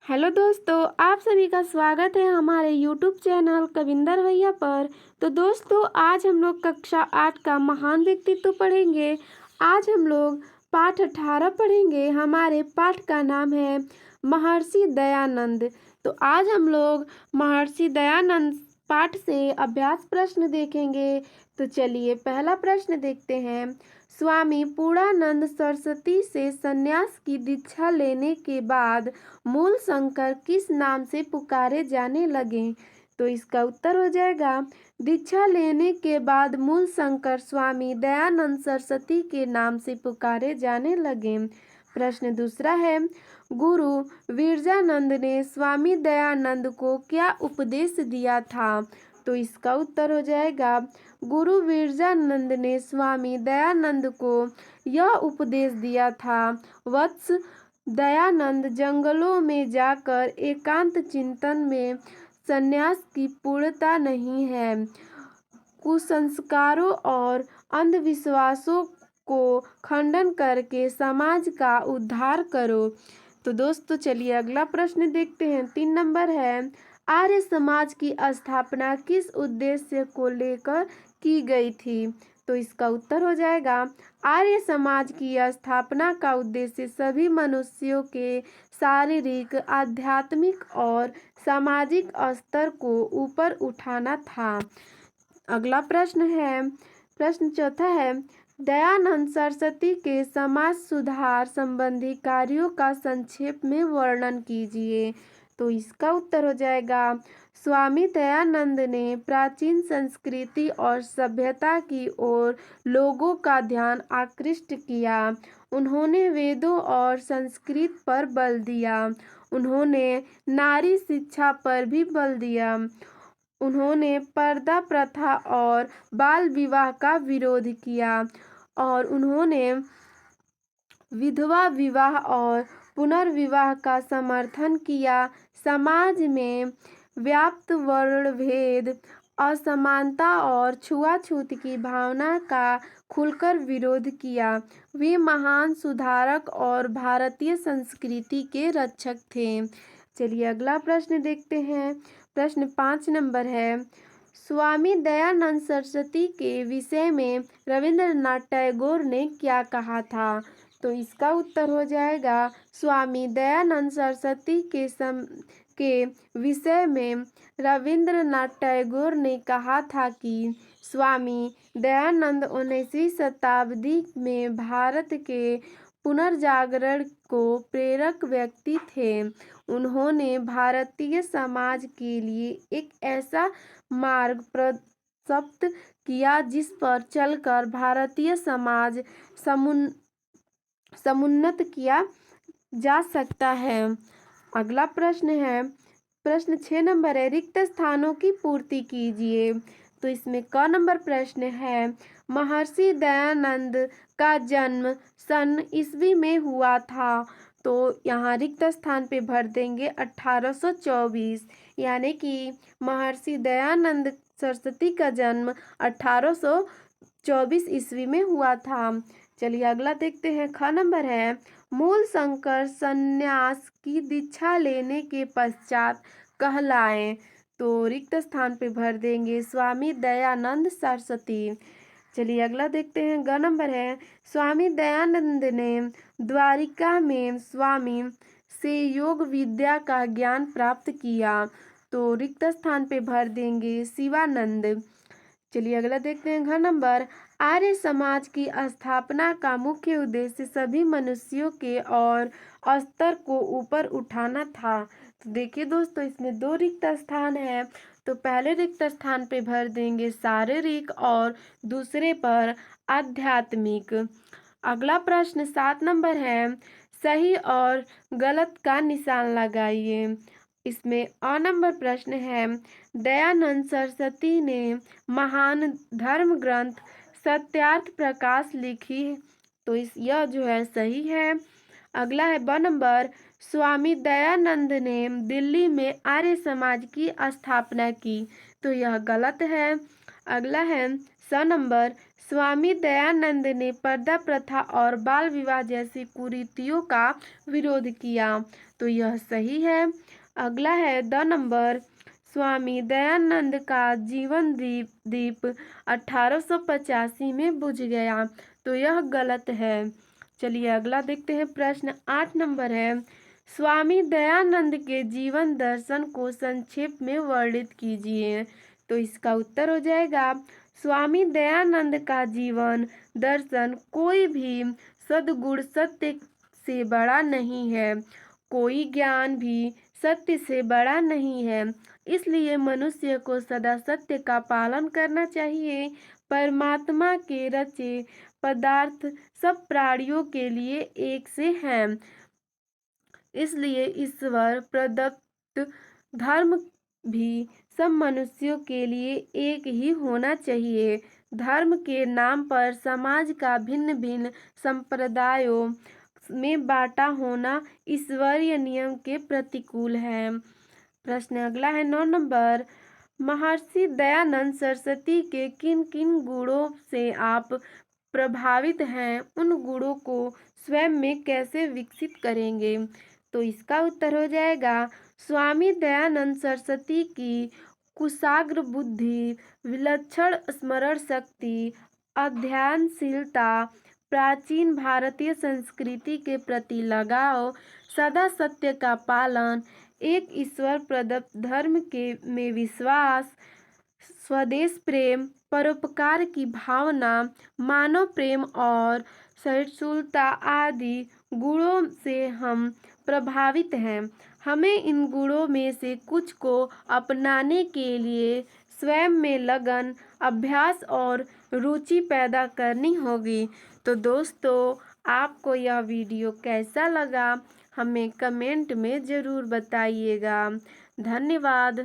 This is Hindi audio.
हेलो दोस्तों, आप सभी का स्वागत है हमारे यूट्यूब चैनल कविंदर भैया पर। तो दोस्तों, आज हम लोग कक्षा 8 का महान व्यक्तित्व पढ़ेंगे। आज हम लोग पाठ 18 पढ़ेंगे। हमारे पाठ का नाम है महर्षि दयानंद। तो आज हम लोग महर्षि दयानंद पाठ से अभ्यास प्रश्न देखेंगे। तो चलिए पहला प्रश्न देखते हैं। स्वामी पूर्णानंद सरस्वती से संन्यास की दीक्षा लेने के बाद मूल शंकर किस नाम से पुकारे जाने लगे? तो इसका उत्तर हो जाएगा, दीक्षा लेने के बाद मूल शंकर स्वामी दयानंद सरस्वती के नाम से पुकारे जाने लगे। प्रश्न दूसरा है, गुरु विरजानंद ने स्वामी दयानंद को क्या उपदेश दिया था? तो इसका उत्तर हो जाएगा, गुरु विरजानंद ने स्वामी दयानंद को यह उपदेश दिया था, वत्स दयानंद, जंगलों में जाकर एकांत चिंतन में संन्यास की पूर्णता नहीं है। कुसंस्कारों और अंधविश्वासों को खंडन करके समाज का उद्धार करो। तो दोस्तों चलिए अगला प्रश्न देखते हैं। 3 नंबर है, आर्य समाज की स्थापना किस उद्देश्य को लेकर की गई थी? तो इसका उत्तर हो जाएगा, आर्य समाज की स्थापना का उद्देश्य सभी मनुष्यों के शारीरिक, आध्यात्मिक और सामाजिक स्तर को ऊपर उठाना था। अगला प्रश्न है, प्रश्न चौथा है, दयानंद सरस्वती के समाज सुधार संबंधी कार्यों का संक्षेप में वर्णन कीजिए। तो इसका उत्तर हो जाएगा, स्वामी दयानंद ने प्राचीन संस्कृति और सभ्यता की ओर लोगों का ध्यान आकृष्ट किया। उन्होंने वेदों और संस्कृत पर बल दिया। उन्होंने नारी शिक्षा पर भी बल दिया। उन्होंने पर्दा प्रथा और बाल विवाह का विरोध किया और उन्होंने विधवा विवाह और पुनर्विवाह का समर्थन किया। समाज में व्याप्त वर्ण भेद, असमानता और छुआछूत की भावना का खुलकर विरोध किया। वे महान सुधारक और भारतीय संस्कृति के रक्षक थे। चलिए अगला प्रश्न देखते हैं। प्रश्न 5 नंबर है, स्वामी दयानंद सरस्वती के विषय में रविंद्रनाथ टैगोर ने क्या कहा था? तो इसका उत्तर हो जाएगा, स्वामी दयानंद सरस्वती के विषय में रविंद्रनाथ टैगोर ने कहा था कि स्वामी दयानंद 19वीं शताब्दी में भारत के पुनर्जागरण को प्रेरक व्यक्ति थे। उन्होंने भारतीय समाज के लिए एक ऐसा मार्ग प्रशस्त किया जिस पर चलकर भारतीय समाज समुन्नत किया जा सकता है। अगला प्रश्न है, प्रश्न 6 नंबर है, रिक्त स्थानों की पूर्ति कीजिए। तो इसमें क नंबर प्रश्न है, महर्षि दयानंद का जन्म सन ईस्वी में हुआ था। तो यहाँ रिक्त स्थान पे भर देंगे 1824, यानी कि महर्षि दयानंद सरस्वती का जन्म 1824 ईस्वी में हुआ था। चलिए अगला देखते हैं। ख नंबर है, मूल शंकर संन्यास की दीक्षा लेने के पश्चात कहलाए। तो रिक्त स्थान पे भर देंगे स्वामी दयानंद सरस्वती। चलिए अगला देखते हैं। ग नंबर है, स्वामी दयानंद ने द्वारिका में स्वामी से योग विद्या का ज्ञान प्राप्त किया। तो रिक्त स्थान पे भर देंगे शिवानंद। चलिए अगला देखते हैं। घ नंबर, आर्य समाज की स्थापना का मुख्य उद्देश्य सभी मनुष्यों के और स्तर को ऊपर उठाना था। तो देखिए दोस्तों, इसमें 2 रिक्त स्थान है। तो पहले रिक्त स्थान पे भर देंगे शारीरिक और दूसरे पर आध्यात्मिक। अगला प्रश्न 7 नंबर है, सही और गलत का निशान लगाइए। इसमें अ नंबर प्रश्न है, दयानंद सरस्वती ने महान धर्म ग्रंथ सत्यार्थ प्रकाश लिखी। तो यह जो है सही है। अगला है ब नंबर, स्वामी दयानंद ने दिल्ली में आर्य समाज की स्थापना की। तो यह गलत है। अगला है स नंबर, स्वामी दयानंद ने पर्दा प्रथा और बाल विवाह जैसी कुरीतियों का विरोध किया। तो यह सही है। अगला है 2 नंबर, स्वामी दयानंद का जीवन दीप 1885 में बुझ गया। तो यह गलत है। चलिए अगला देखते हैं प्रश्न 8 नंबर है, स्वामी दयानंद के जीवन दर्शन को संक्षेप में वर्णित कीजिए। तो इसका उत्तर हो जाएगा, स्वामी दयानंद का जीवन दर्शन कोई भी सद्गुण सत्य से बड़ा नहीं है, कोई ज्ञान भी सत्य से बड़ा नहीं है, इसलिए मनुष्य को सदा सत्य का पालन करना चाहिए। परमात्मा के रचे पदार्थ सब प्राणियों के लिए एक से हैं, इसलिए ईश्वर प्रदत्त धर्म भी सब मनुष्यों के लिए एक ही होना चाहिए। धर्म के नाम पर समाज का भिन्न भिन्न संप्रदायों में बांटा होना ईश्वरीय नियम के प्रतिकूल है। प्रश्न अगला है 9 नंबर, महर्षि दयानंद सरस्वती के किन किन गुणों से आप प्रभावित हैं, उन गुणों को स्वयं में कैसे विकसित करेंगे। तो इसका उत्तर हो जाएगा, स्वामी दयानंद सरस्वती की कुशाग्र बुद्धि, विलक्षण स्मरण शक्ति, अध्ययनशीलता, प्राचीन भारतीय संस्कृति के प्रति लगाव, सदा सत्य का पालन, एक ईश्वर प्रदत्त धर्म के में विश्वास, स्वदेश प्रेम, परोपकार की भावना, मानव प्रेम और सहिष्णुता आदि गुणों से हम प्रभावित हैं। हमें इन गुणों में से कुछ को अपनाने के लिए स्वयं में लगन, अभ्यास और रुचि पैदा करनी होगी। तो दोस्तों, आपको यह वीडियो कैसा लगा हमें कमेंट में ज़रूर बताइएगा। धन्यवाद।